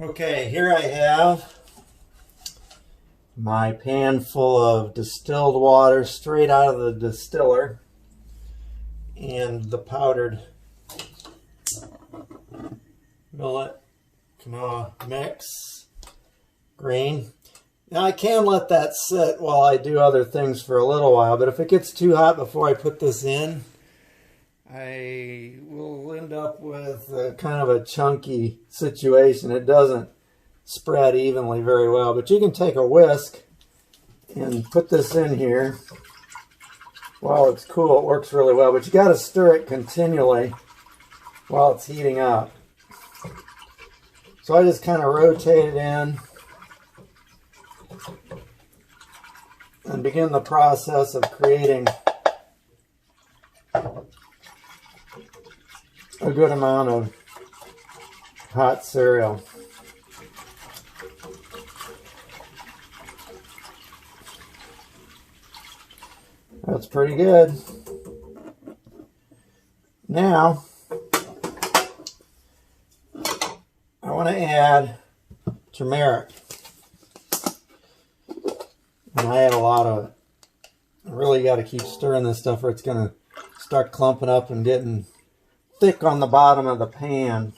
Okay, here I have my pan full of distilled water straight out of the distiller and the powdered millet quinoa mix grain. Now I can let that sit while I do other things for a little while, but if it gets too hot before I put this in, I will end up with a kind of a chunky situation. It doesn't spread evenly very well, but you can take a whisk and put this in here while it's cool. It works really well, but you got to stir it continually while it's heating up. So I just kind of rotate it in and begin the process of creating a good amount of hot cereal. That's pretty good. Now, I want to add turmeric. And I add a lot of it. I really got to keep stirring this stuff or it's going to start clumping up and getting thick on the bottom of the pan.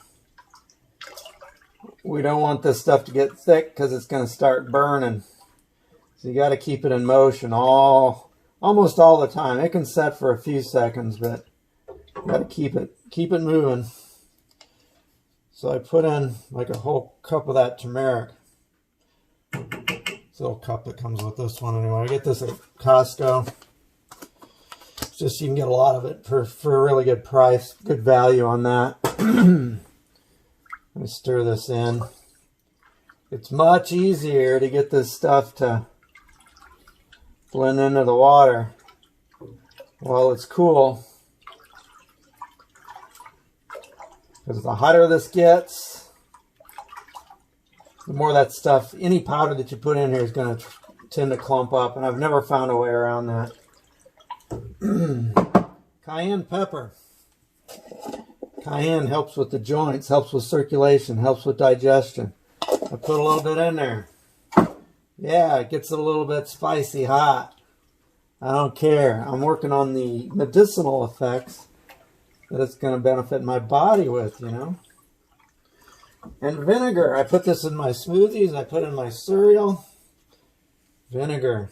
We don't want this stuff to get thick because it's going to start burning. So you got to keep it in motion almost all the time. It can set for a few seconds, but you got to keep it moving. So I put in like a whole cup of that turmeric. This little cup that comes with this one anyway. I get this at Costco. It's just you can get a lot of it for a really good price, good value on that. Let me stir this in. It's much easier to get this stuff to blend into the water while it's cool. Because the hotter this gets, the more that stuff, any powder that you put in here is going to tend to clump up. And I've never found a way around that. Cayenne pepper. Cayenne helps with the joints, helps with circulation, helps with digestion. I put a little bit in there. Yeah, it gets a little bit spicy hot. I don't care. I'm working on the medicinal effects that it's going to benefit my body with, you know. And vinegar. I put this in my smoothies. I put in my cereal. Vinegar.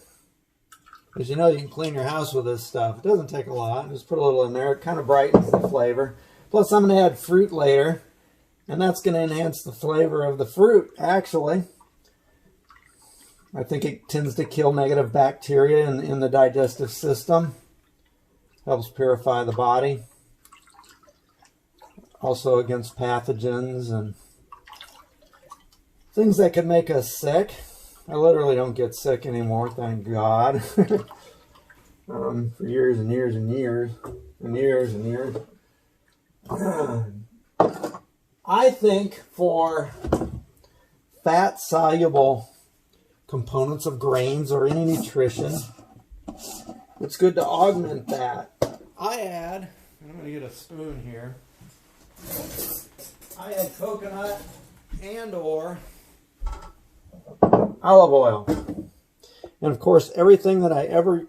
As you know, you can clean your house with this stuff. It doesn't take a lot. Just put a little in there. It kind of brightens the flavor. Plus, I'm going to add fruit later. And that's going to enhance the flavor of the fruit, actually. I think it tends to kill negative bacteria in the digestive system. Helps purify the body. Also against pathogens and things that could make us sick. I literally don't get sick anymore, thank God. For years and years and years and years and years. I think for fat-soluble components of grains or any nutrition, it's good to augment that. I'm going to get a spoon here. I add coconut and or olive oil. And of course, everything that I ever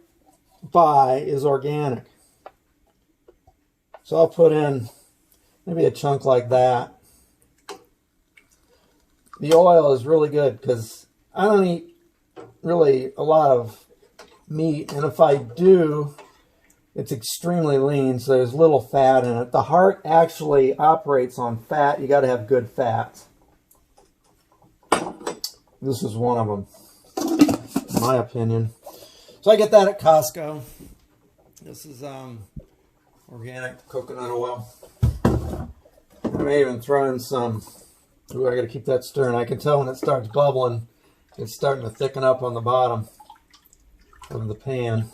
buy is organic. So I'll put in maybe a chunk like that. The oil is really good because I don't eat really a lot of meat. And if I do, it's extremely lean, so there's little fat in it. The heart actually operates on fat. You got to have good fats. This is one of them, in my opinion. So I get that at Costco. This is organic coconut oil. I may even throw in some. Ooh, I got to keep that stirring. I can tell when it starts bubbling, it's starting to thicken up on the bottom of the pan.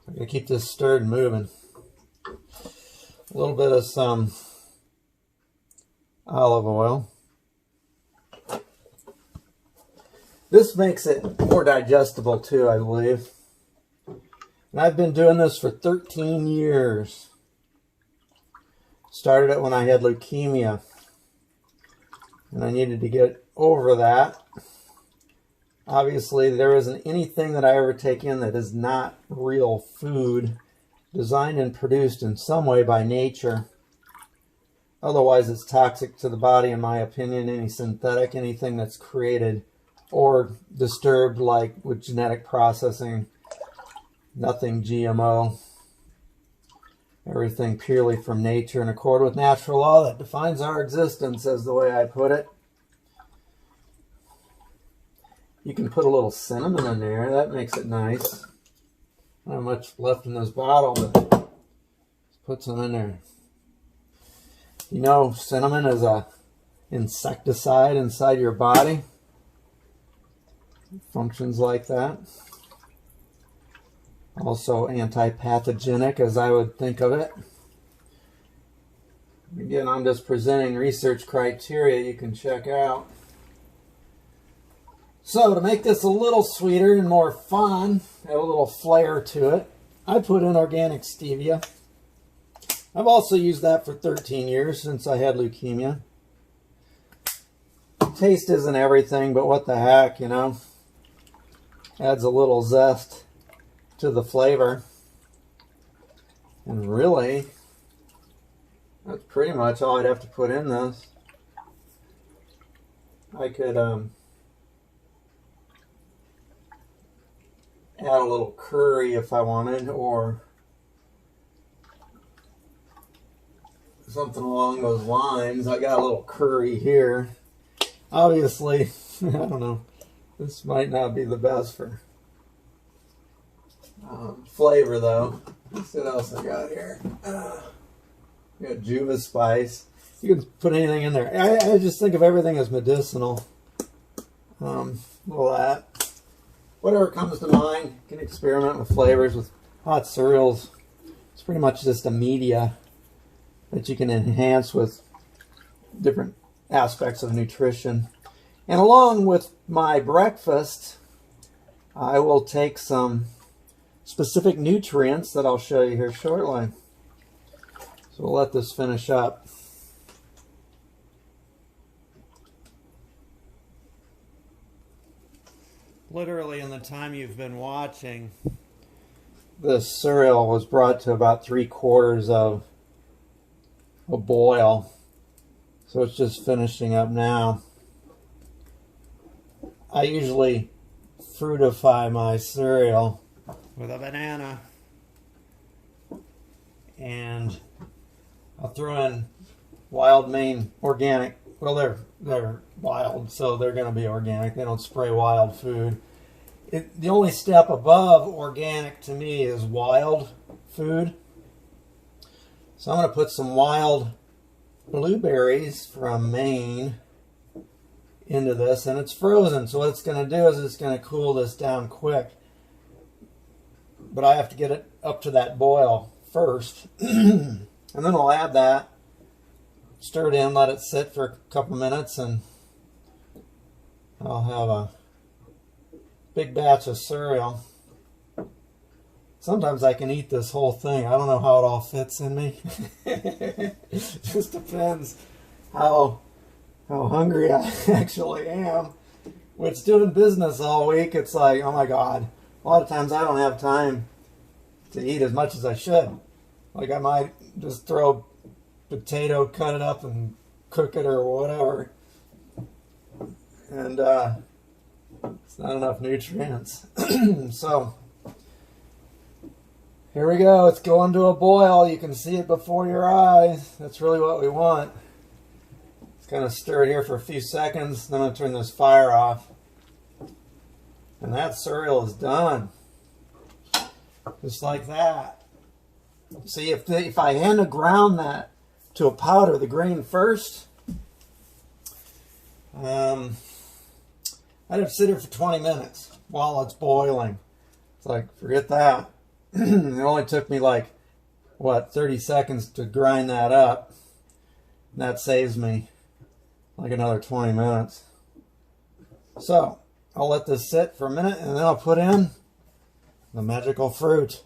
I'm going to keep this stirred and moving. A little bit of some olive oil. This makes it more digestible too, I believe. And I've been doing this for 13 years. Started it when I had leukemia. and I needed to get over that. Obviously, there isn't anything that I ever take in that is not real food, designed and produced in some way by nature. Otherwise, it's toxic to the body, in my opinion. Any synthetic, anything that's created or disturbed, like with genetic processing, nothing GMO. Everything purely from nature in accord with natural law that defines our existence, as the way I put it. You can put a little cinnamon in there. That makes it nice. Not much left in this bottle, but let's put some in there. You know, cinnamon is a insecticide inside your body. It functions like that. Also anti-pathogenic, as I would think of it. Again, I'm just presenting research criteria you can check out. So to make this a little sweeter and more fun, have a little flair to it, I put in organic stevia. I've also used that for 13 years since I had leukemia. Taste isn't everything, but what the heck, you know. Adds a little zest to the flavor. And really, that's pretty much all I'd have to put in this. I could add a little curry if I wanted, or something along those lines. I got a little curry here. Obviously, I don't know, this might not be the best for flavor though. Let's see what else I got here. Got Juva spice. You can put anything in there. I just think of everything as medicinal. All that. Whatever comes to mind. You can experiment with flavors with hot cereals. It's pretty much just a media that you can enhance with different aspects of nutrition. And along with my breakfast, I will take some specific nutrients that I'll show you here shortly. So we'll let this finish up. Literally, in the time you've been watching, this cereal was brought to about 3/4 of a boil. So it's just finishing up now. I usually fruitify my cereal with a banana, and I'll throw in wild Maine organic. Well, they're wild, so they're going to be organic. They don't spray wild food. The only step above organic to me is wild food. So I'm going to put some wild blueberries from Maine into this, and it's frozen. So what it's going to do is it's going to cool this down quick. But I have to get it up to that boil first. And then I'll add that, stir it in, let it sit for a couple minutes, and I'll have a big batch of cereal. Sometimes I can eat this whole thing. I don't know how it all fits in me. It just depends how hungry I actually am. With doing business all week, it's like, oh my God. A lot of times I don't have time to eat as much as I should. Like I might just throw potato, cut it up and cook it or whatever. And it's not enough nutrients. So here we go. It's going to a boil. You can see it before your eyes. That's really what we want. It's kind of stir it here for a few seconds. Then I'm going to turn this fire off. And that cereal is done. Just like that. See, if I had to ground that to a powder, the grain first, I'd have to sit here for 20 minutes while it's boiling. It's like, forget that. It only took me like, what, 30 seconds to grind that up. And that saves me like another 20 minutes. So I'll let this sit for a minute, and then I'll put in the magical fruit.